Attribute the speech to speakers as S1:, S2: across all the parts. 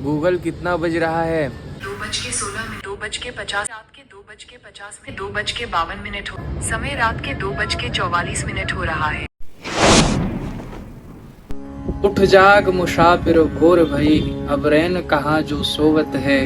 S1: Google कितना बज रहा है?
S2: 2:16, 2:50, रात के 2:50 में 2:52 हो समय, रात के 2:44 हो रहा है।
S1: उठ जाग मुसाफिर भोर भई, अब रैन कहाँ जो सोवत है,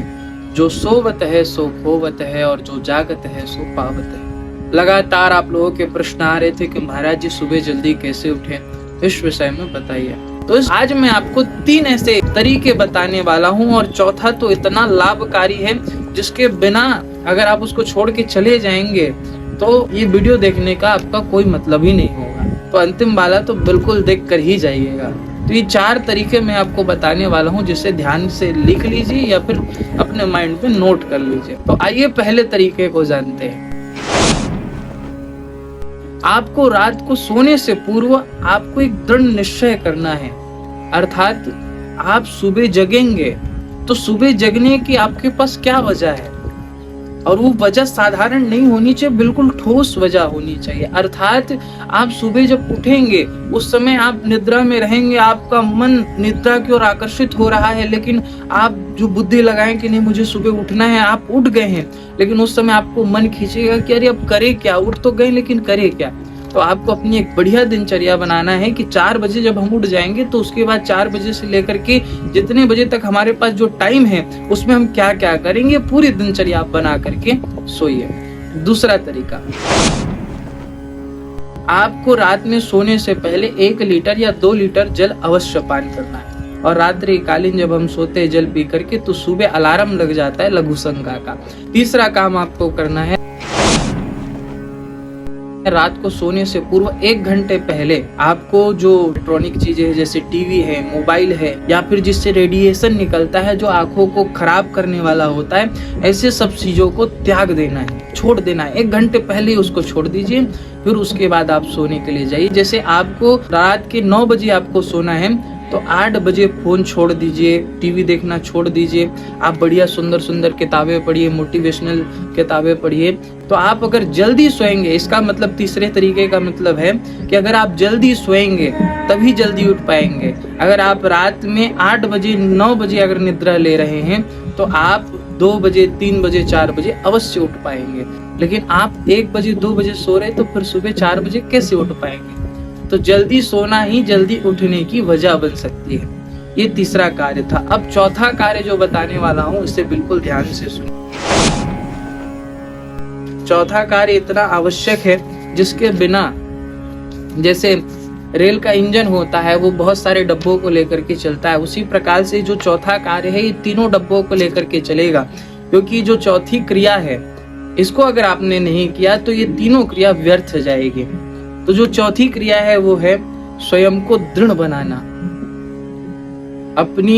S1: जो सोवत है सो खोवत है, और जो जागत है सो पावत है। लगातार आप लोगों के प्रश्न आ रहे थे कि महाराज जी सुबह जल्दी कैसे उठे, इस विषय में बताइए। तो आज मैं आपको 3 ऐसे तरीके बताने वाला हूँ, और चौथा तो इतना लाभकारी है जिसके बिना अगर आप उसको छोड़ के चले जाएंगे तो ये वीडियो देखने का आपका कोई मतलब ही नहीं होगा। तो अंतिम वाला तो बिल्कुल देख कर ही जाइएगा। तो ये 4 तरीके मैं आपको बताने वाला हूँ, जिसे ध्यान से लिख लीजिए या फिर अपने माइंड पे नोट कर लीजिए। तो आइए पहले तरीके को जानते हैं। आपको रात को सोने से पूर्व आपको एक दृढ़ निश्चय करना है, अर्थात आप सुबह जगेंगे तो सुबह जगने की आपके पास क्या वजह है, और वो वजह साधारण नहीं होनी चाहिए, बिल्कुल ठोस वजह होनी चाहिए। अर्थात आप सुबह जब उठेंगे उस समय आप निद्रा में रहेंगे, आपका मन निद्रा की ओर आकर्षित हो रहा है, लेकिन आप जो बुद्धि लगाएं कि नहीं मुझे सुबह उठना है, आप उठ गए हैं, लेकिन उस समय आपको मन खींचेगा कि अरे अब करे क्या, उठ तो गए लेकिन करे क्या। तो आपको अपनी एक बढ़िया दिनचर्या बनाना है कि 4 बजे जब हम उठ जाएंगे तो उसके बाद 4 बजे से लेकर के जितने बजे तक हमारे पास जो टाइम है उसमें हम क्या क्या करेंगे, पूरी दिनचर्या आप बना करके सोइए। दूसरा तरीका, आपको रात में सोने से पहले 1 लीटर या 2 लीटर जल अवश्य पान करना है, और रात्रि कालीन जब हम सोते हैं जल पी करके तो सुबह अलार्म लग जाता है लघु संज्ञा का। तीसरा काम आपको करना है, रात को सोने से पूर्व 1 घंटे पहले आपको जो इलेक्ट्रॉनिक चीजें हैं जैसे टीवी है, मोबाइल है, या फिर जिससे रेडिएशन निकलता है जो आंखों को खराब करने वाला होता है, ऐसे सब चीजों को त्याग देना है, छोड़ देना है। 1 घंटे पहले ही उसको छोड़ दीजिए, फिर उसके बाद आप सोने के लिए जाइए। जैसे आपको रात के 9 बजे आपको सोना है तो 8 बजे फोन छोड़ दीजिए, टीवी देखना छोड़ दीजिए, आप बढ़िया सुंदर सुंदर किताबें पढ़िए, मोटिवेशनल किताबें पढ़िए। तो आप अगर जल्दी सोएंगे, इसका मतलब तीसरे तरीके का मतलब है कि अगर आप जल्दी सोएंगे तभी जल्दी उठ पाएंगे। अगर आप रात में 8 बजे 9 बजे अगर निद्रा ले रहे हैं तो आप 2 बजे 3 बजे 4 बजे अवश्य उठ पाएंगे, लेकिन आप 1 बजे 2 बजे सो रहे तो फिर सुबह 4 बजे कैसे उठ पाएंगे। तो जल्दी सोना ही जल्दी उठने की वजह बन सकती है। ये तीसरा कार्य था। अब चौथा कार्य जो बताने वाला हूँ इसे बिल्कुल ध्यान से सुनिए। चौथा कार्य इतना आवश्यक है जिसके बिना, जैसे रेल का इंजन होता है वो बहुत सारे डब्बों को लेकर के चलता है, उसी प्रकार से जो चौथा कार्य है ये तीनों डब्बों को लेकर के चलेगा, क्योंकि जो चौथी क्रिया है इसको अगर आपने नहीं किया तो ये तीनों क्रिया व्यर्थ जाएगी। तो जो चौथी क्रिया है वो है स्वयं को दृढ़ बनाना। अपनी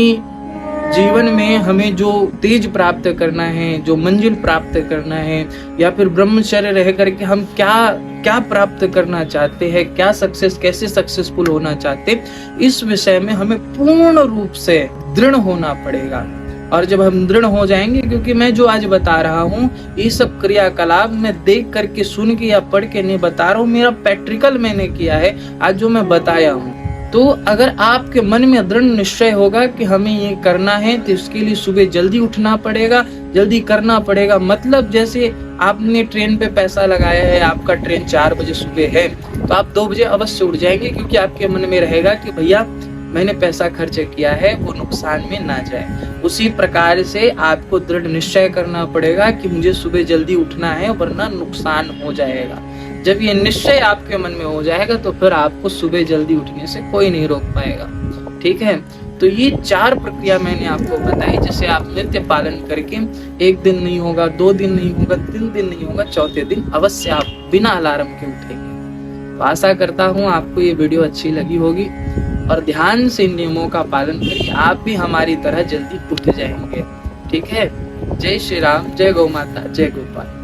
S1: जीवन में हमें जो तेज प्राप्त करना है, जो मंजिल प्राप्त करना है, या फिर ब्रह्मचर्य रह करके हम क्या क्या प्राप्त करना चाहते हैं, क्या सक्सेस, कैसे सक्सेसफुल होना चाहते, इस विषय में हमें पूर्ण रूप से दृढ़ होना पड़ेगा। और जब हम दृढ़ हो जाएंगे, क्योंकि मैं जो आज बता रहा हूँ ये सब क्रियाकलाप मैं देख करके, सुन के या पढ़ के नहीं बता रहा हूँ, मेरा प्रैक्टिकल मैंने किया है आज जो मैं बताया हूँ। तो अगर आपके मन में दृढ़ निश्चय होगा कि हमें ये करना है तो इसके लिए सुबह जल्दी उठना पड़ेगा, जल्दी करना पड़ेगा। मतलब जैसे आपने ट्रेन पे पैसा लगाया है, आपका ट्रेन 4 बजे सुबह है तो आप 2 बजे अवश्य उठ जाएंगे, क्योंकि आपके मन में रहेगा कि भैया मैंने पैसा खर्च किया है वो नुकसान में ना जाए। उसी प्रकार से आपको दृढ़ निश्चय करना पड़ेगा कि मुझे सुबह जल्दी उठना है वरना नुकसान हो जाएगा। जब ये निश्चय आपके मन में हो जाएगा तो फिर आपको सुबह जल्दी उठने से कोई नहीं रोक पाएगा। ठीक है, तो ये 4 प्रक्रिया मैंने आपको बताई, जिसे आप नित्य पालन करके 1 दिन नहीं होगा, 2 दिन नहीं होगा, 3 दिन नहीं होगा, चौथे दिन अवश्य आप बिना अलार्म के उठेंगे। तो आशा करता हूँ आपको ये वीडियो अच्छी लगी होगी, और ध्यान से नियमों का पालन करिए, आप भी हमारी तरह जल्दी उठ जाएंगे। ठीक है, जय श्री राम, जय गौ माता, जय गोपाल।